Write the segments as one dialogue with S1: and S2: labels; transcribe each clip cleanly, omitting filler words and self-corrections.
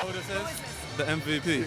S1: What this is? The MVP.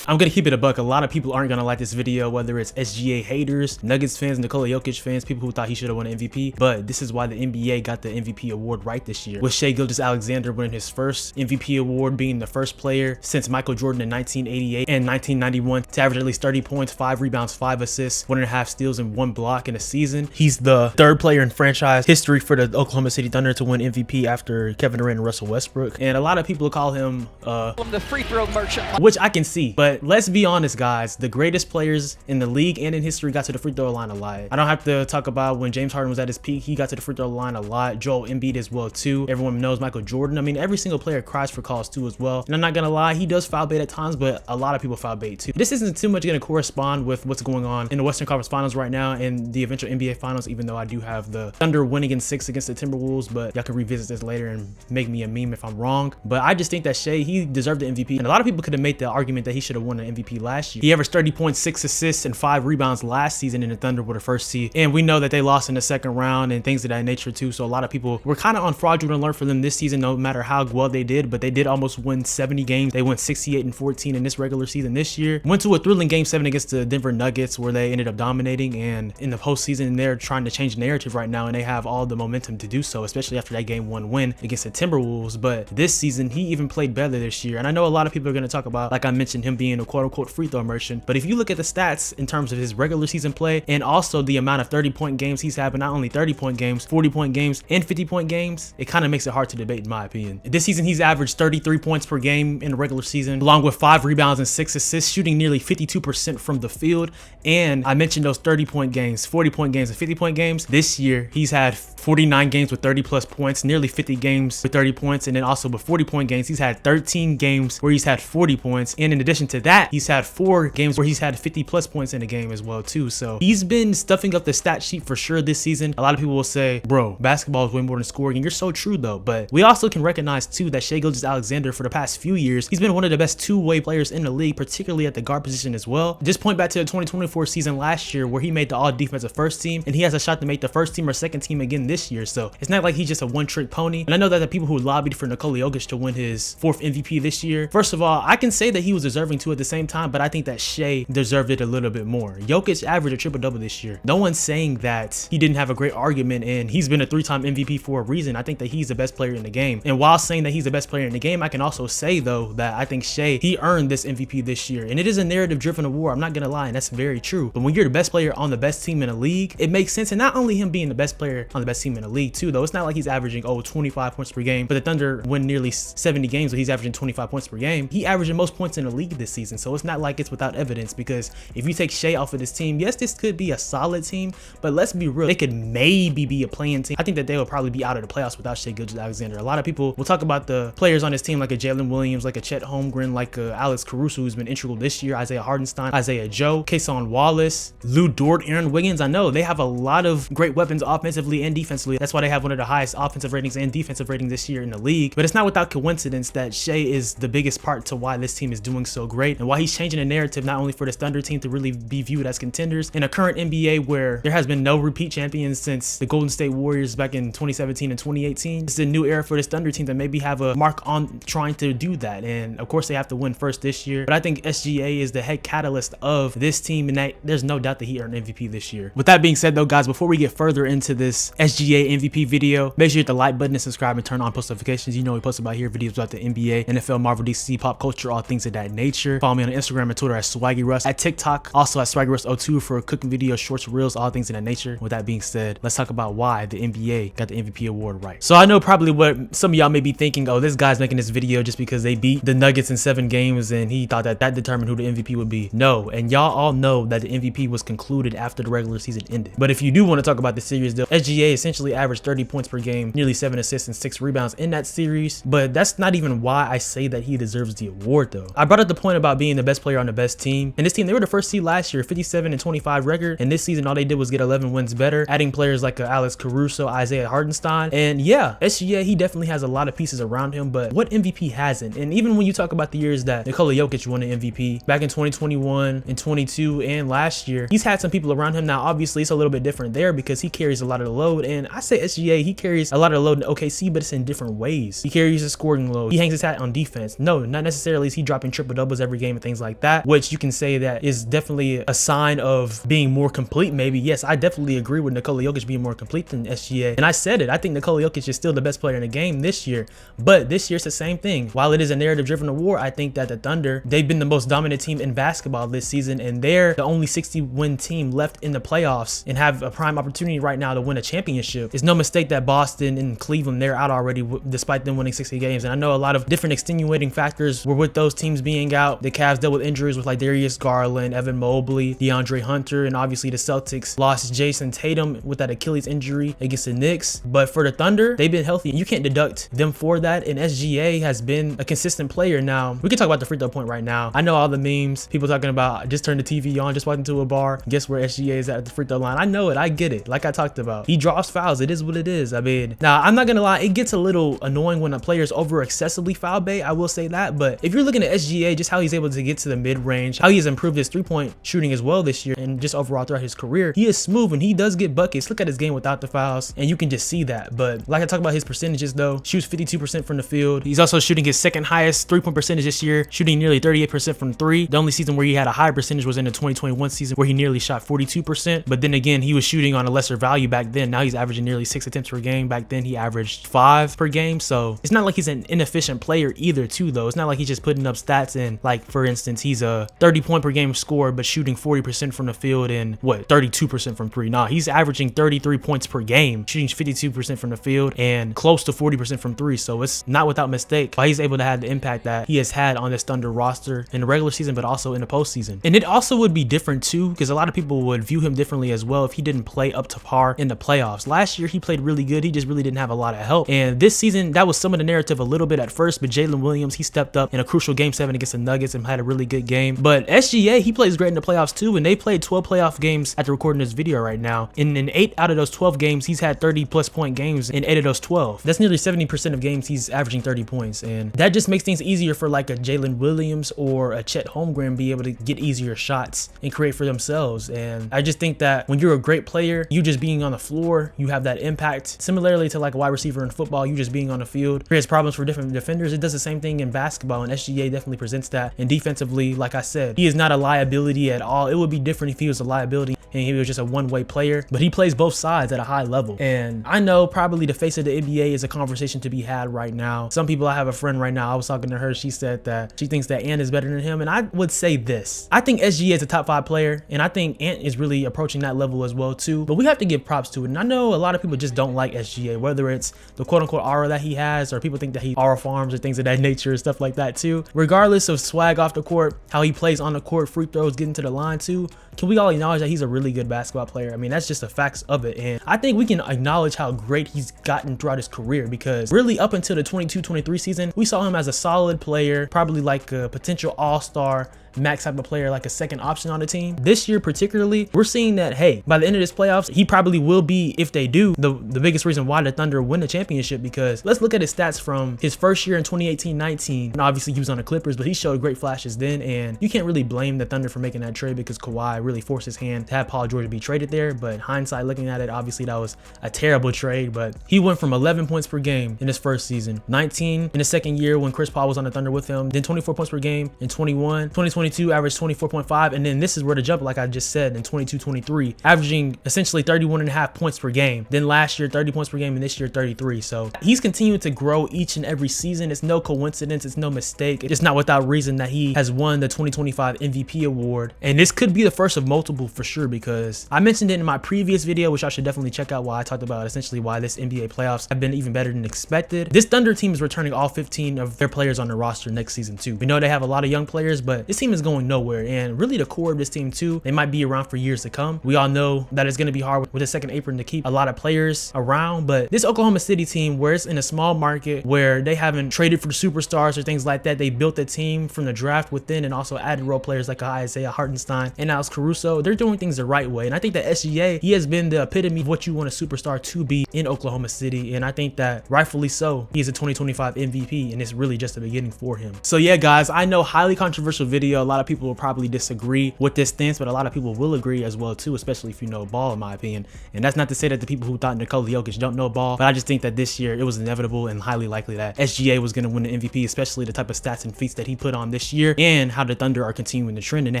S2: I'm gonna keep it a buck. A lot of people aren't gonna like this video, whether it's SGA haters, Nuggets fans, Nikola Jokic fans, people who thought he should have won MVP. But this is why the NBA got the MVP award right this year, with Shai Gilgeous-Alexander winning his first MVP award, being the first player since Michael Jordan in 1988 and 1991 to average at least 30 points, 5 rebounds, 5 assists, 1.5 steals, and 1 block in a season. He's the third player in franchise history for the Oklahoma City Thunder to win MVP after Kevin Durant and Russell Westbrook. And a lot of people call him
S3: the free throw merchant,
S2: which I can see. But let's be honest, guys, the greatest players in the league and in history got to the free throw line a lot. I don't have to talk about when James Harden was at his peak. He got to the free throw line a lot. Joel Embiid as well too. Everyone knows Michael Jordan. I mean, every single player cries for calls too as well. And I'm not gonna lie, he does foul bait at times, but a lot of people foul bait too. This isn't too much gonna correspond with what's going on in the Western Conference Finals right now and the eventual NBA Finals, even though I do have the Thunder winning in 6 against the Timberwolves, but y'all can revisit this later and make me a meme if I'm wrong. But I just think that Shai, he deserved the MVP, and a lot of people could have made the argument that he should have won the MVP last year. He averaged 30 points, 6 assists, and 5 rebounds last season, and the Thunder were the first seed. And we know that they lost in the second round and things of that nature too. So a lot of people were kind of on fraudulent alert for them this season, no matter how well they did. But they did almost win 70 games. They went 68-14 in this regular season this year. Went to a thrilling Game 7 against the Denver Nuggets, where they ended up dominating. And in the postseason, they're trying to change the narrative right now, and they have all the momentum to do so, especially after that Game 1 win against the Timberwolves. But this season, he even played better this year. And I know a lot of people are going to talk about, like I mentioned, him being a quote-unquote free throw merchant. But if you look at the stats in terms of his regular season play and also the amount of 30-point games he's had, but not only 30-point games, 40-point games, and 50-point games, it kind of makes it hard to debate in my opinion. This season, he's averaged 33 points per game in the regular season, along with 5 rebounds and 6 assists, shooting nearly 52% from the field. And I mentioned those 30-point games, 40-point games, and 50-point games. This year, he's had 49 games with 30-plus points, nearly 50 games with 30 points, and then also with 40-point games, he's had 13 games where he's had 40 points. And in addition to that, he's had 4 games where he's had 50-plus points in a game as well too. So he's been stuffing up the stat sheet for sure this season. A lot of people will say, bro, basketball is way more than scoring, and you're so true though. But we also can recognize too that Shai Gilgeous-Alexander, for the past few years, he's been one of the best two-way players in the league, particularly at the guard position as well. Just point back to the 2024 season last year, where he made the all-defensive first team, and he has a shot to make the first team or second team again this year. So it's not like he's just a one-trick pony. And I know that the people who lobbied for Nikola Jokic to win his 4th MVP this year, first of all, I can say that he was deserving too at the same time, but I think that Shai deserved it a little bit more. Jokic averaged a triple-double this year. No one's saying that he didn't have a great argument, and he's been a 3-time MVP for a reason. I think that he's the best player in the game. And while saying that he's the best player in the game, I can also say though that I think Shai, he earned this MVP this year. And it is a narrative-driven award, I'm not gonna lie, and that's very true. But when you're the best player on the best team in the league, it makes sense. And not only him being the best player on the best team in the league too, though, it's not like he's averaging 25 points per game, but the Thunder win nearly 70 games, so he's averaging 25 points per game. He averaged the most points in the league this season, so it's not like it's without evidence. Because if you take Shai off of this team, yes, this could be a solid team, but let's be real, they could maybe be a playing team. I think that they will probably be out of the playoffs without Shai Gilgeous-Alexander. A lot of people will talk about the players on this team like a Jalen Williams, like a Chet Holmgren, like a Alex Caruso, who's been integral this year, Isaiah Hardenstein, Isaiah Joe, Kason Wallace, Lou Dort, Aaron Wiggins. I know they have a lot of great weapons offensively and defensively. That's why they have one of the highest offensive ratings and defensive ratings this year in the league. But it's not without coincidence that Shai is the biggest part to why this team is doing so great, and why he's changing the narrative not only for this Thunder team to really be viewed as contenders in a current NBA where there has been no repeat champions since the Golden State Warriors back in 2017 and 2018. It's a new era for this Thunder team that maybe have a mark on trying to do that. And of course they have to win first this year, but I think SGA is the head catalyst of this team, and that there's no doubt that he earned MVP this year. With that being said though, guys, before we get further into this SGA MVP video, make sure you hit the like button and subscribe and turn on post notifications. You know we post about here videos about the NBA, NFL, Marvel, DC, pop culture, all things of that nature. Follow me on Instagram and Twitter at SwaggyRuss, at TikTok also at SwaggyRuss02 for cooking videos, shorts, reels, all things of that nature. With that being said, let's talk about why the NBA got the MVP award right. So I know probably what some of y'all may be thinking, oh, this guy's making this video just because they beat the Nuggets in 7 games and he thought that determined who the MVP would be. No, and y'all all know that the MVP was concluded after the regular season ended. But if you do want to talk about the series though, SGA essentially averaged 30 points per game, nearly 7 assists and 6 rebounds in that series. But that's not even why I say that he deserves the award though. I brought up the point about being the best player on the best team, and this team, they were the first seed last year, 57-25 record, and this season all they did was get 11 wins better, adding players like Alex Caruso, Isaiah Hardenstein. And yeah, SGA, he definitely has a lot of pieces around him, but what MVP hasn't? And even when you talk about the years that Nikola Jokic won the MVP back in 2021 and 22 and last year, he's had some people around him. Now obviously it's a little bit different there because he carries a lot of the load, and And I say SGA, he carries a lot of the load in OKC, but it's in different ways. He carries a scoring load. He hangs his hat on defense. No, not necessarily is he dropping triple doubles every game and things like that, which you can say that is definitely a sign of being more complete. Maybe, yes, I definitely agree with Nikola Jokic being more complete than SGA. And I said it, I think Nikola Jokic is still the best player in the game this year, but this year it's the same thing. While it is a narrative driven award, I think that the Thunder, they've been the most dominant team in basketball this season, and they're the only 60-win team left in the playoffs and have a prime opportunity right now to win a championship. It's no mistake that Boston and Cleveland, they're out already despite them winning 60 games. And I know a lot of different extenuating factors were with those teams being out. The Cavs dealt with injuries with like Darius Garland, Evan Mobley, DeAndre Hunter, and obviously the Celtics lost Jason Tatum with that Achilles injury against the Knicks. But for the Thunder, they've been healthy and you can't deduct them for that. And SGA has been a consistent player. Now we can talk about the free throw point right now. I know all the memes, people talking about just turn the TV on, just walk into a bar, guess where SGA is at the free throw line. I know it, I get it. Like I talked about, he draws fouls. It is what it is. I mean, now I'm not gonna lie, it gets a little annoying when a player is over excessively foul bait. I will say that. But if you're looking at SGA, just how he's able to get to the mid range, how he has improved his 3-point shooting as well this year, and just overall throughout his career, he is smooth and he does get buckets. Look at his game without the fouls, and you can just see that. But like I talked about his percentages though, shoots 52% from the field. He's also shooting his second highest 3-point percentage this year, shooting nearly 38% from 3. The only season where he had a high percentage was in the 2021 season where he nearly shot 42%. But then again, he was shooting on a lesser value back then. Now he's averaging nearly 6 attempts per game. Back then he averaged 5 per game. So it's not like he's an inefficient player either too though. It's not like he's just putting up stats and, like, for instance, he's a 30-point per game scorer but shooting 40% from the field and what, 32% from 3. Nah, he's averaging 33 points per game, shooting 52% from the field and close to 40% from 3. So it's not without mistake why he's able to have the impact that he has had on this Thunder roster in the regular season but also in the postseason. And it also would be different too, because a lot of people would view him differently as well if he didn't play up to par in the playoffs. Last year he played really good, he just really didn't have a lot of help. And this season, that was some of the narrative a little bit at first, but Jalen Williams, he stepped up in a crucial game 7 against the Nuggets and had a really good game. But SGA, he plays great in the playoffs too, and they played 12 playoff games after recording this video right now. And in 8 out of those 12 games, he's had 30+ point games in 8 of those 12. That's nearly 70% of games he's averaging 30 points. And that just makes things easier for like a Jalen Williams or a Chet Holmgren be able to get easier shots and create for themselves. And I just think that when you're a great player, you just being on the floor, you have that impact. Similarly to like a wide receiver in football, you just being on the field creates problems for different defenders. It does the same thing in basketball, and SGA definitely presents that. And defensively, like I said, he is not a liability at all. It would be different if he was a liability and he was just a one-way player, but he plays both sides at a high level. And I know probably the face of the NBA is a conversation to be had right now. Some people, I have a friend right now, I was talking to her, she said that she thinks that Ant is better than him, and I would say this. I think SGA is a top 5 player, and I think Ant is really approaching that level as well too, but we have to give props to it. And I know a lot of people just don't like SGA, whether it's the quote-unquote aura that he has, or people think that he aura farms or things of that nature and stuff like that too. Regardless of swag off the court, how he plays on the court, free throws, getting to the line too, can we all acknowledge that he's a really good basketball player? I mean, that's just the facts of it. And I think we can acknowledge how great he's gotten throughout his career, because really up until the 22-23 season, we saw him as a solid player, probably like a potential all-star max type of player, like a second option on the team. This year particularly, we're seeing that, hey, by the end of this playoffs, he probably will be, if they do, the biggest reason why the Thunder win the championship. Because let's look at his stats from his first year in 2018-19, and obviously he was on the Clippers, but he showed great flashes then, and you can't really blame the Thunder for making that trade because Kawhi really forced his hand to have Paul George be traded there. But hindsight looking at it, obviously that was a terrible trade. But he went from 11 points per game in his first season, 19 in the second year when Chris Paul was on the Thunder with him, then 24 points per game in 2022 averaged 24.5, and then this is where the jump, like I just said, in 22-23, averaging essentially 31.5 points per game. Then last year 30 points per game, and this year 33. So he's continuing to grow each and every season. It's no coincidence, it's no mistake. It's not without reason that he has won the 2025 MVP award, and this could be the first of multiple for sure, because I mentioned it in my previous video, which I should definitely check out, while I talked about essentially why this NBA playoffs have been even better than expected. This Thunder team is returning all 15 of their players on the roster next season too. We know they have a lot of young players, but this team is going nowhere, and really the core of this team too, they might be around for years to come. We all know that it's going to be hard with a second apron to keep a lot of players around, but this Oklahoma City team, where it's in a small market, where they haven't traded for superstars or things like that, they built the team from the draft within and also added role players like Isaiah Hartenstein and Alex Caruso. They're doing things the right way, and I think that SGA, he has been the epitome of what you want a superstar to be in Oklahoma City, and I think that rightfully so, he is a 2025 MVP, and it's really just the beginning for him. So yeah guys, I know, highly controversial video. video, a lot of people will probably disagree with this stance, but a lot of people will agree as well too, especially if you know ball, in my opinion. And that's not to say that the people who thought Nikola Jokic don't know ball, but I just think that this year it was inevitable and highly likely that SGA was going to win the MVP, especially the type of stats and feats that he put on this year and how the Thunder are continuing the trend, and they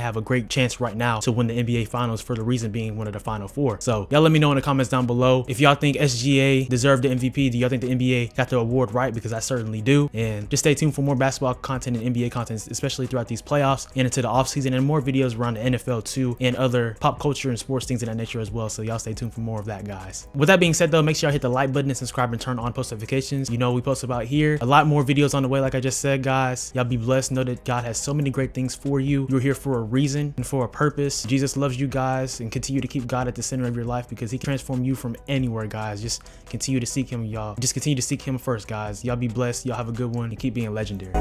S2: have a great chance right now to win the NBA Finals, for the reason being one of the Final Four. So y'all let me know in the comments down below if y'all think SGA deserved the MVP. Do y'all think the NBA got the award right? Because I certainly do. And just stay tuned for more basketball content and NBA content, especially throughout these playoffs and into the offseason, and more videos around the NFL too, and other pop culture and sports things of that nature as well. So y'all stay tuned for more of that, guys. With that being said though, make sure y'all hit the like button and subscribe and turn on post notifications. You know we post about here. A lot more videos on the way, like I just said, guys. Y'all be blessed. Know that God has so many great things for you. You're here for a reason and for a purpose. Jesus loves you guys, and continue to keep God at the center of your life, because he can transform you from anywhere, guys. Just continue to seek him, y'all. Just continue to seek him first, guys. Y'all be blessed. Y'all have a good one, and keep being legendary.